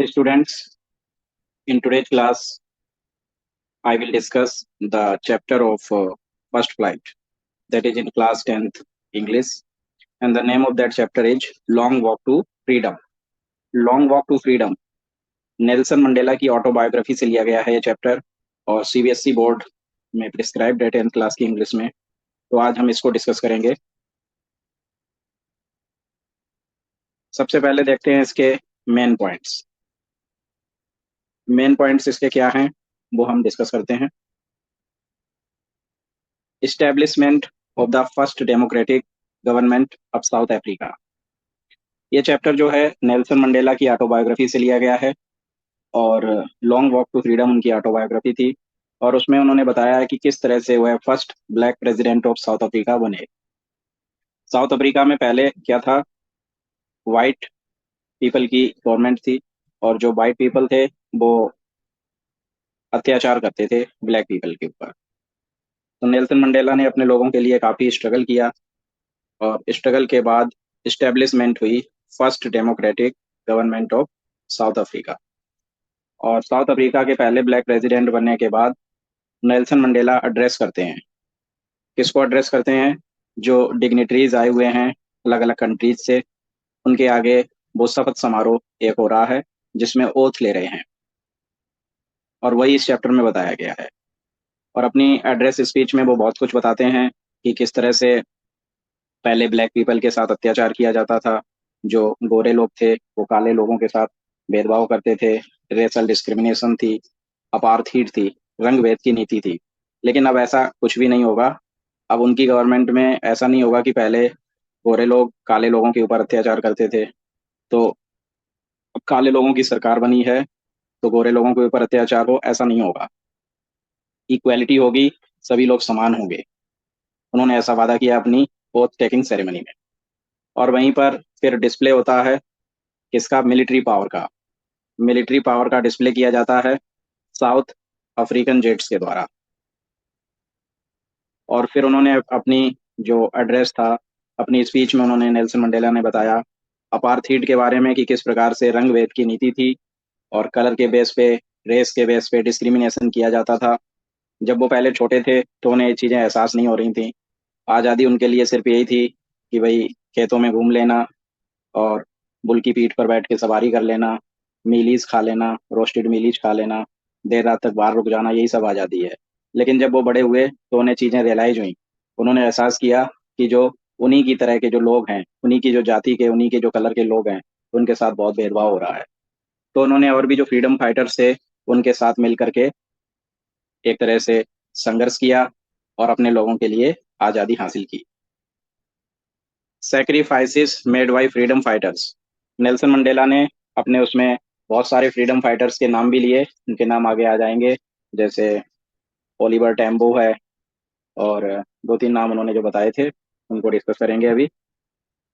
Dear students, in today's class, I will discuss the chapter of first flight, that is in class 10th English, and the name of that chapter is Long Walk to Freedom. Long Walk to Freedom Nelson Mandela की autobiography से लिया गया है ये chapter और CBSE board में prescribed है 10th class की इंग्लिश में। तो आज हम इसको डिस्कस करेंगे। सबसे पहले देखते हैं इसके मेन पॉइंट्स। मेन पॉइंट्स इसके क्या हैं वो हम डिस्कस करते हैं। Establishment of the first democratic government of south Africa. ये चैप्टर जो है नेल्सन मंडेला की ऑटोबायोग्राफी से लिया गया है और लॉन्ग वॉक टू फ्रीडम उनकी ऑटोबायोग्राफी थी और उसमें उन्होंने बताया है कि किस तरह से वह first black president of south Africa बने। साउथ अफ्रीका में पहले क्या था, वाइट पीपल की गवर्नमेंट थी और जो वाइट पीपल थे वो अत्याचार करते थे ब्लैक पीपल के ऊपर। तो नेल्सन मंडेला ने अपने लोगों के लिए काफ़ी स्ट्रगल किया और स्ट्रगल के बाद इस्टेब्लिशमेंट हुई first democratic government of south Africa. और साउथ अफ्रीका के पहले ब्लैक प्रेसिडेंट बनने के बाद नेल्सन मंडेला एड्रेस करते हैं। किसको एड्रेस करते हैं? जो डिग्निटरीज आए हुए हैं अलग अलग कंट्रीज से, उनके आगे वो शपथ समारोह एक हो रहा है जिसमें ओथ ले रहे हैं और वही इस चैप्टर में बताया गया है। और अपनी एड्रेस स्पीच में वो बहुत कुछ बताते हैं कि किस तरह से पहले ब्लैक पीपल के साथ अत्याचार किया जाता था। जो गोरे लोग थे वो काले लोगों के साथ भेदभाव करते थे, रेसल डिस्क्रिमिनेशन थी, अपार्थीड थी, रंग भेद की नीति थी। लेकिन अब ऐसा कुछ भी नहीं होगा। अब उनकी गवर्नमेंट में ऐसा नहीं होगा कि पहले गोरे लोग काले लोगों के ऊपर अत्याचार करते थे, तो अब काले लोगों की सरकार बनी है तो गोरे लोगों के ऊपर अत्याचार हो, ऐसा नहीं होगा। इक्वेलिटी होगी, सभी लोग समान होंगे। उन्होंने ऐसा वादा किया अपनी ओथ टेकिंग सेरेमनी में। और वहीं पर फिर डिस्प्ले होता है किसका? मिलिट्री पावर का। मिलिट्री पावर का डिस्प्ले किया जाता है साउथ अफ्रीकन जेट्स के द्वारा। और फिर उन्होंने अपनी जो एड्रेस था, अपनी स्पीच में उन्होंने, नेल्सन मंडेला ने बताया अपार्थीड के बारे में कि किस प्रकार से रंग भेद की नीति थी और कलर के बेस पे, रेस के बेस पे डिस्क्रिमिनेशन किया जाता था। जब वो पहले छोटे थे तो उन्हें ये चीज़ें एहसास नहीं हो रही थी। आज़ादी उनके लिए सिर्फ यही थी कि भाई खेतों में घूम लेना और बुल की पीठ पर बैठ के सवारी कर लेना, मीलीज खा लेना, रोस्टेड मीलीज खा लेना, देर रात तक बाहर रुक जाना, यही सब आज़ादी है। लेकिन जब वो बड़े हुए तो उन्हें चीज़ें रियलाइज हुई। उन्होंने एहसास किया कि जो उन्हीं की तरह के जो लोग हैं, उन्हीं की जो जाति के, उन्हीं के जो कलर के लोग हैं, उनके साथ बहुत भेदभाव हो रहा है। तो उन्होंने और भी जो फ्रीडम फाइटर्स थे उनके साथ मिल करके एक तरह से संघर्ष किया और अपने लोगों के लिए आज़ादी हासिल की। Sacrifices made by freedom fighters. Nelson Mandela ने अपने उसमें बहुत सारे फ्रीडम फाइटर्स के नाम भी लिए, उनके नाम आगे आ जाएंगे, जैसे ओलिवर टैम्बो है और दो तीन नाम उन्होंने जो बताए थे उनको डिस्कस करेंगे अभी।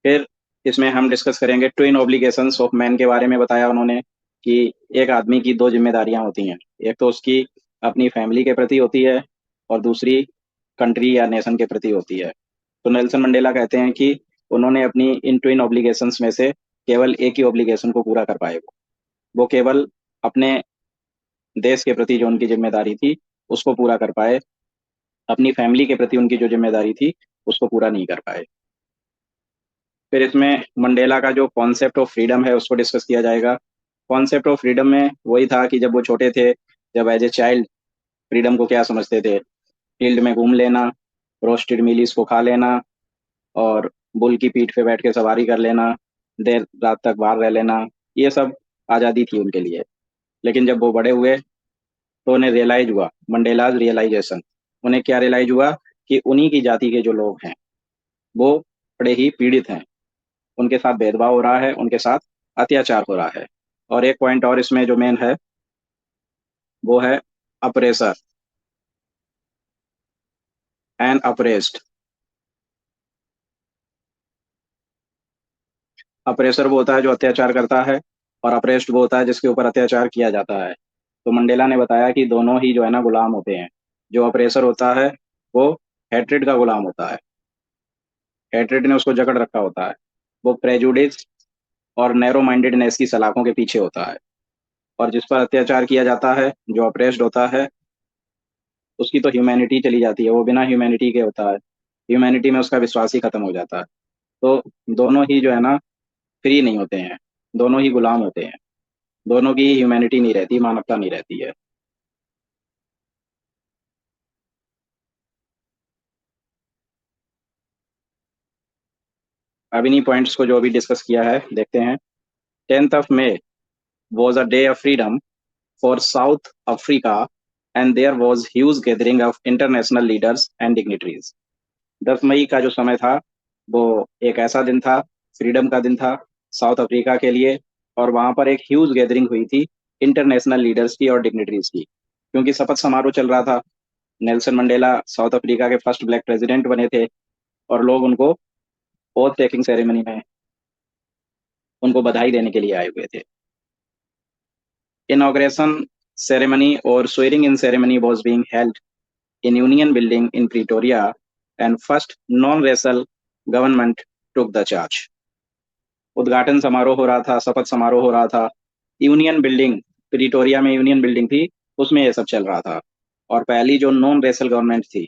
फिर इसमें हम डिस्कस करेंगे ट्विन ऑब्लिगेशंस ऑफ मैन के बारे में। बताया उन्होंने कि एक आदमी की दो जिम्मेदारियां होती हैं, एक तो उसकी अपनी फैमिली के प्रति होती है और दूसरी कंट्री या नेशन के प्रति होती है। तो नेल्सन मंडेला कहते हैं कि उन्होंने अपनी इन ट्विन ऑब्लिगेशंस में से केवल एक ही ऑब्लिगेशन को पूरा कर पाए। वो केवल अपने देश के प्रति जो उनकी जिम्मेदारी थी उसको पूरा कर पाए, अपनी फैमिली के प्रति उनकी जो जिम्मेदारी थी उसको पूरा नहीं कर पाए। फिर इसमें मंडेला का जो कॉन्सेप्ट ऑफ फ्रीडम है उसको डिस्कस किया जाएगा। कॉन्सेप्ट ऑफ फ्रीडम में वही था कि जब वो छोटे थे, जब एज ए चाइल्ड फ्रीडम को क्या समझते थे? फील्ड में घूम लेना, रोस्टेड मिलीज को खा लेना और बुल की पीठ पे बैठ के सवारी कर लेना, देर रात तक बाहर रह लेना, ये सब आज़ादी थी उनके लिए। लेकिन जब वो बड़े हुए तो उन्हें रियलाइज हुआ, मंडेलाज रियलाइजेशन, उन्हें क्या रियलाइज हुआ कि उन्हीं की जाति के जो लोग हैं वो बड़े ही पीड़ित हैं, उनके साथ भेदभाव हो रहा है, उनके साथ अत्याचार हो रहा है। और एक पॉइंट और इसमें जो मेन है वो है अप्रेसर एंड अप्रेस्ड। अप्रेसर वो होता है जो अत्याचार करता है और अप्रेस्ड वो होता है जिसके ऊपर अत्याचार किया जाता है। तो मंडेला ने बताया कि दोनों ही जो है ना गुलाम होते हैं। जो अप्रेसर होता है वो हेट्रेड का गुलाम होता है, हेट्रेड ने उसको जकड़ रखा होता है, वो प्रेजुडिस और नैरो माइंडेडनेस की सलाखों के पीछे होता है। और जिस पर अत्याचार किया जाता है, जो अप्रेस्ड होता है, उसकी तो ह्यूमैनिटी चली जाती है, वो बिना ह्यूमैनिटी के होता है, ह्यूमैनिटी में उसका विश्वास ही खत्म हो जाता है। तो दोनों ही जो है ना, फ्री नहीं होते हैं, दोनों ही गुलाम होते हैं, दोनों की ह्यूमैनिटी नहीं रहती, मानवता नहीं रहती है। अब इन्हीं पॉइंट्स को जो अभी डिस्कस किया है देखते हैं। 10th of May was a day of freedom for South Africa, and there was huge gathering of international leaders and dignitaries. 10 मई का जो समय था, वो एक ऐसा दिन था, फ्रीडम का दिन था साउथ अफ्रीका के लिए। और वहां पर एक ह्यूज गैदरिंग हुई थी इंटरनेशनल लीडर्स की और डिग्निटरीज की, क्योंकि शपथ समारोह चल रहा था। नेल्सन मंडेला साउथ अफ्रीका के फर्स्ट ब्लैक प्रेसिडेंट बने थे, और लोग उनको ओथ टेकिंग सेरेमनी में उनको बधाई देने के लिए आए हुए थे। इनॉग्रेशन सेरेमनी और swearing in ceremony was being held in Union Building in Pretoria, and first non-racial government took the charge. उद्घाटन समारोह हो रहा था, शपथ समारोह हो रहा था, यूनियन बिल्डिंग, प्रिटोरिया में यूनियन बिल्डिंग थी, उसमें ये सब चल रहा था। और पहली जो नॉन रेसल गवर्नमेंट थी,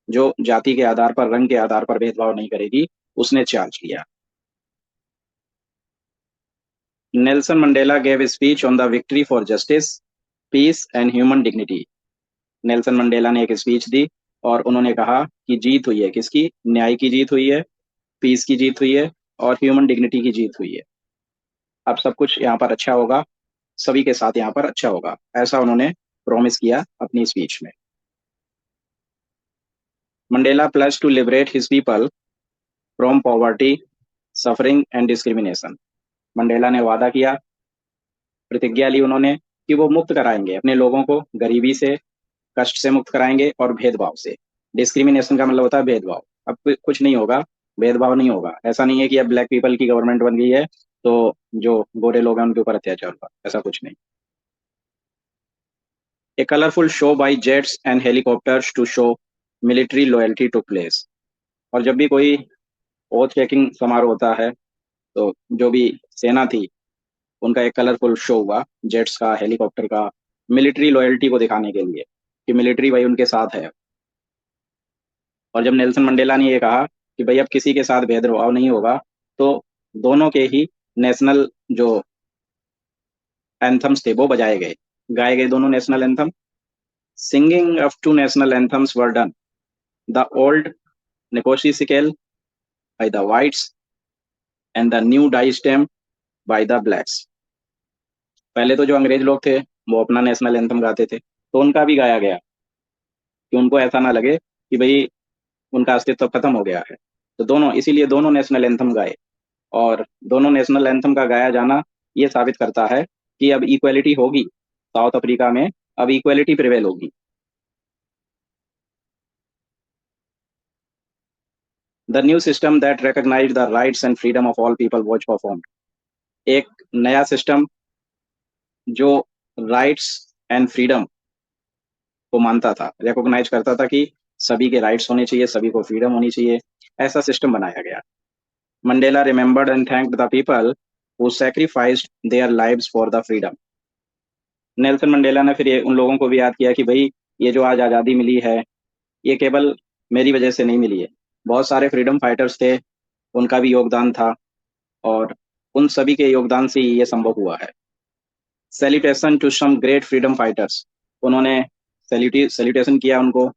जो जाति के आधार पर, रंग के आधार पर भेदभाव नहीं करेगी, उसने चार्ज किया। Nelson Mandela gave speech on the victory for justice, peace and human dignity. Nelson Mandela ने एक स्पीच दी और उन्होंने कहा कि जीत हुई है किसकी? न्याय की जीत हुई है, पीस की जीत हुई है, और ह्यूमन डिग्निटी की जीत हुई है। अब सब कुछ यहाँ पर अच्छा होगा, सभी के साथ यहाँ पर अच्छा होगा, ऐसा उन्होंने प्रॉमिस किया अपनी स्पीच में। Mandela plus two liberate his people from poverty, suffering and discrimination. Mandela ने वादा किया, प्रतिज्ञा ली उन्होंने कि वो मुक्त कराएंगे अपने लोगों को गरीबी से, कष्ट से मुक्त कराएंगे, और भेदभाव से। डिस्क्रिमिनेशन का मतलब होता है भेदभाव। अब कुछ नहीं होगा, भेदभाव नहीं होगा। ऐसा नहीं है कि अब ब्लैक पीपल की गवर्नमेंट बन गई है तो जो गोरे लोग हैं उनके ऊपर अत्याचार होगा, ऐसा कुछ नहीं। A colourful show by jets and helicopters to show military loyalty took place. और जब भी कोई ओथ टेकिंग समारोह होता है, तो जो भी सेना थी, उनका एक कलरफुल शो हुआ, जेट्स का, हेलीकॉप्टर का, मिलिट्री लॉयल्टी को दिखाने के लिए कि मिलिट्री भाई उनके साथ है। और जब नेल्सन मंडेला ने ये कहा कि भाई अब किसी के साथ भेदभाव नहीं होगा, तो दोनों के ही नेशनल जो एंथम्स थे वो बजाए गए, गाए गए दोनों national anthem. Singing of two national anthems were done, the old Nkosi Sikelel by the whites and the new Die Stem by the blacks. पहले तो जो अंग्रेज लोग थे वो अपना नेशनल एंथम गाते थे, तो उनका भी गाया गया कि उनको ऐसा ना लगे कि भाई उनका अस्तित्व खत्म हो गया है। तो दोनों, इसीलिए दोनों नेशनल एंथम गाए। और दोनों नेशनल एंथम का गाया जाना ये साबित करता है कि अब इक्वेलिटी होगी साउथ अफ्रीका में, अब इक्वेलिटी प्रिवेल होगी। The new system that recognise the rights and freedom of all people was performed. एक नया सिस्टम जो राइट्स एंड फ्रीडम को मानता था, रिकॉग्नाइज करता था कि सभी के राइट्स होने चाहिए, सभी को फ्रीडम होनी चाहिए, ऐसा सिस्टम बनाया गया। Mandela remembered and thanked the people who sacrificed their lives for the freedom. Nelson Mandela ने फिर ये उन लोगों को भी याद किया कि भाई ये जो आज आज़ादी मिली है, ये केवल मेरी वजह से नहीं मिली है, बहुत सारे फ्रीडम फाइटर्स थे, उनका भी योगदान था, और उन सभी के योगदान से ही ये संभव हुआ है। Salutation to some great freedom fighters. उन्होंने सेल्यूटेशन किया उनको,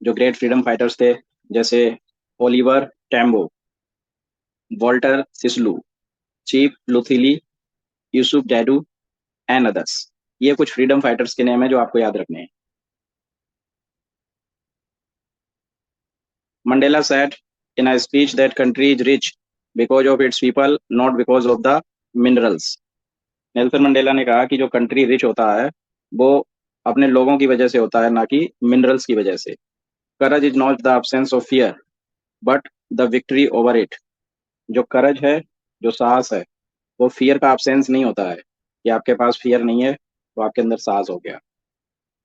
जो ग्रेट फ्रीडम फाइटर्स थे, जैसे Oliver Tambo, Walter Sisulu, chief Luthuli, Yusuf Dadoo and others. ये कुछ फ्रीडम फाइटर्स के नेम है जो आपको याद रखने हैं। Mandela said in a speech that country is rich because of its people, not because of the minerals. Nelson Mandela ने कहा कि जो कंट्री रिच होता है वो अपने लोगों की वजह से होता है, ना कि मिनरल्स की वजह से। करज is not the absence of fear but the victory over it. जो करज है, जो साहस है, वो फियर का absence नहीं होता है कि आपके पास फियर नहीं है तो आपके अंदर साहस हो गया,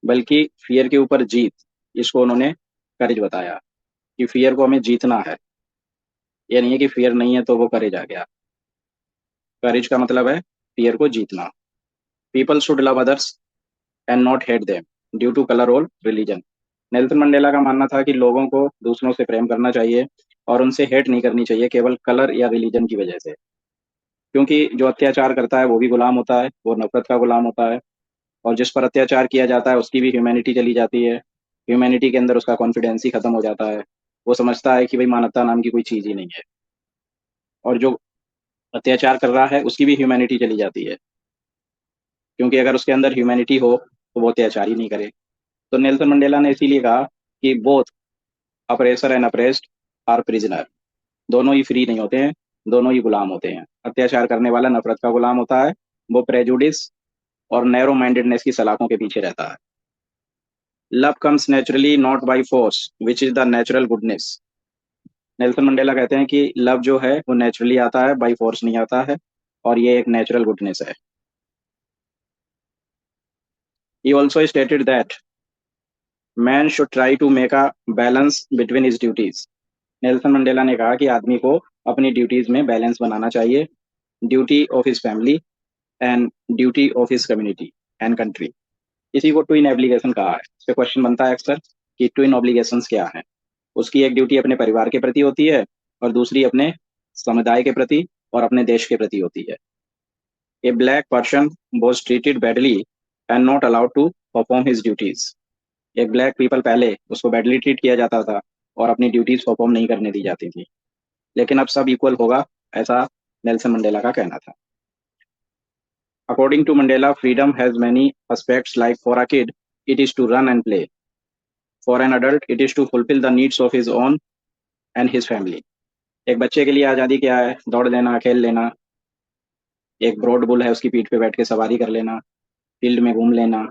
बल्कि फियर के ऊपर जीत, इसको उन्होंने करेज बताया कि फियर को हमें जीतना है। ये नहीं है कि फियर नहीं है तो वो करेज आ गया। करेज का मतलब है फियर को जीतना। People should love others and not hate them due to colour और रिलीजन। नेल्सन मंडेला का मानना था कि लोगों को दूसरों से प्रेम करना चाहिए और उनसे हेट नहीं करनी चाहिए केवल कलर या रिलीजन की वजह से, क्योंकि जो अत्याचार करता है वो भी गुलाम होता है, वो नफरत का गुलाम होता है। और जिस पर अत्याचार किया जाता है उसकी भी ह्यूमैनिटी चली जाती है, ह्यूमैनिटी के अंदर उसका कॉन्फिडेंस ही खत्म हो जाता है। वो समझता है कि भाई मानवता नाम की कोई चीज ही नहीं है, और जो अत्याचार कर रहा है उसकी भी ह्यूमैनिटी चली जाती है, क्योंकि अगर उसके अंदर ह्यूमैनिटी हो तो वो अत्याचार ही नहीं करे। तो नेल्सन मंडेला ने इसीलिए कहा कि both oppressor and oppressed are prisoner, दोनों ही फ्री नहीं होते हैं, दोनों ही गुलाम होते हैं। अत्याचार करने वाला नफरत का गुलाम होता है, वो प्रेजुडिस और नैरो माइंडेडनेस की सलाखों के पीछे रहता है। Love comes naturally not by force which is the natural goodness. Nelson Mandela कहते हैं कि लव जो है वो नेचुरली आता है, बाई फोर्स नहीं आता है, और ये एक नेचुरल गुडनेस है। He also stated that man should try to make a balance between his duties. Nelson Mandela ने कहा कि आदमी को अपनी ड्यूटीज में बैलेंस बनाना चाहिए, duty of his family and duty of his community and country. इसी को ट्विन एब्लिगेशन कहा है। इस पे क्वेश्चन बनता है अक्सर कि ट्विन ऑब्लिगेशंस क्या है। उसकी एक ड्यूटी अपने परिवार के प्रति होती है और दूसरी अपने समुदाय के प्रति और अपने देश के प्रति होती है। A black person was treated badly and not allowed to perform his duties। एक ब्लैक पीपल पहले उसको बैडली ट्रीट किया जाता था और अपनी ड्यूटीज परफॉर्म नहीं करने दी जाती थी, लेकिन अब सब इक्वल होगा, ऐसा नेल्सन मंडेला का कहना था। According to Mandela freedom has many aspects, like for a kid it is to run and play, for an adult it is to fulfill the needs of his own and his family। एक बच्चे के लिए आज़ादी क्या है? दौड़ लेना, खेल लेना। एक ब्रॉड बुल है उसकी पीठ पे बैठ के सवारी कर लेना, फील्ड में घूम लेना।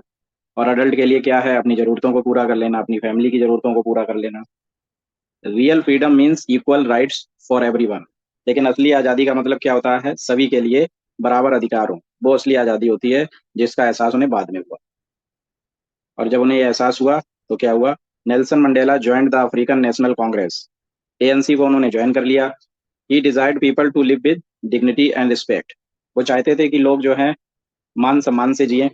और अडल्ट के लिए क्या है? अपनी ज़रूरतों को पूरा कर लेना, अपनी फैमिली की ज़रूरतों को पूरा कर लेना। Real freedom means equal rights for everyone. लेकिन असली आज़ादी का मतलब क्या होता है? सभी के लिए बराबर अधिकार हो। वो असली आज़ादी होती है जिसका एहसास उन्हें बाद में हुआ। और जब उन्हें यह एहसास हुआ तो क्या हुआ? Nelson Mandela joined the African National Congress, ANC को उन्होंने ज्वाइन कर लिया। He desired people to live with dignity and respect. वो चाहते थे कि लोग जो हैं मान सम्मान से जिए।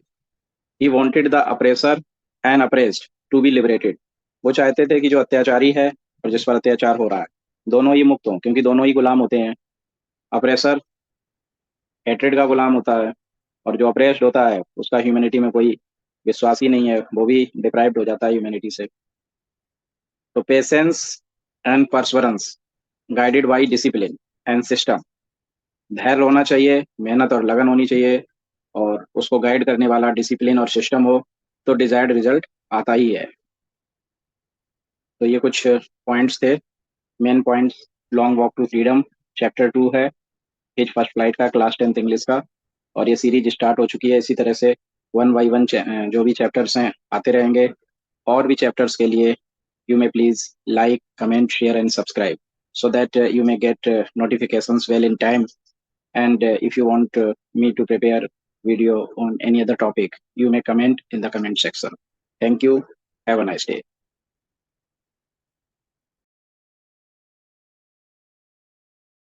He wanted the oppressor and oppressed to be liberated. वो चाहते थे कि जो अत्याचारी है और जिस पर अत्याचार हो रहा है दोनों ही मुक्त हों, क्योंकि दोनों ही गुलाम होते हैं। अप्रेसर हेट्रेड का गुलाम होता है और जो अप्रेस्ड होता है उसका ह्यूमैनिटी में कोई विश्वास ही नहीं है, वो भी डिप्राइव्ड हो जाता है ह्यूमैनिटी से। तो patience and perseverance guided by discipline and system. धैर्य होना चाहिए, मेहनत और लगन होनी चाहिए, और उसको गाइड करने वाला डिसिप्लिन और सिस्टम हो, तो डिजायर्ड रिजल्ट आता ही है। तो ये कुछ पॉइंट्स थे, main points. Long Walk to Freedom chapter 2 है, हिज फर्स्ट फ्लाइट का, क्लास 10th इंग्लिश का। और ये सीरीज स्टार्ट हो चुकी है। इसी तरह से वन बाई वन जो भी चैप्टर्स हैं आते रहेंगे। और भी चैप्टर्स के लिए you may please like, comment, share and subscribe, so that you may get notifications well in time. And if you want me to prepare video on any other topic, you may comment in the comment section. Thank you. Have a nice day.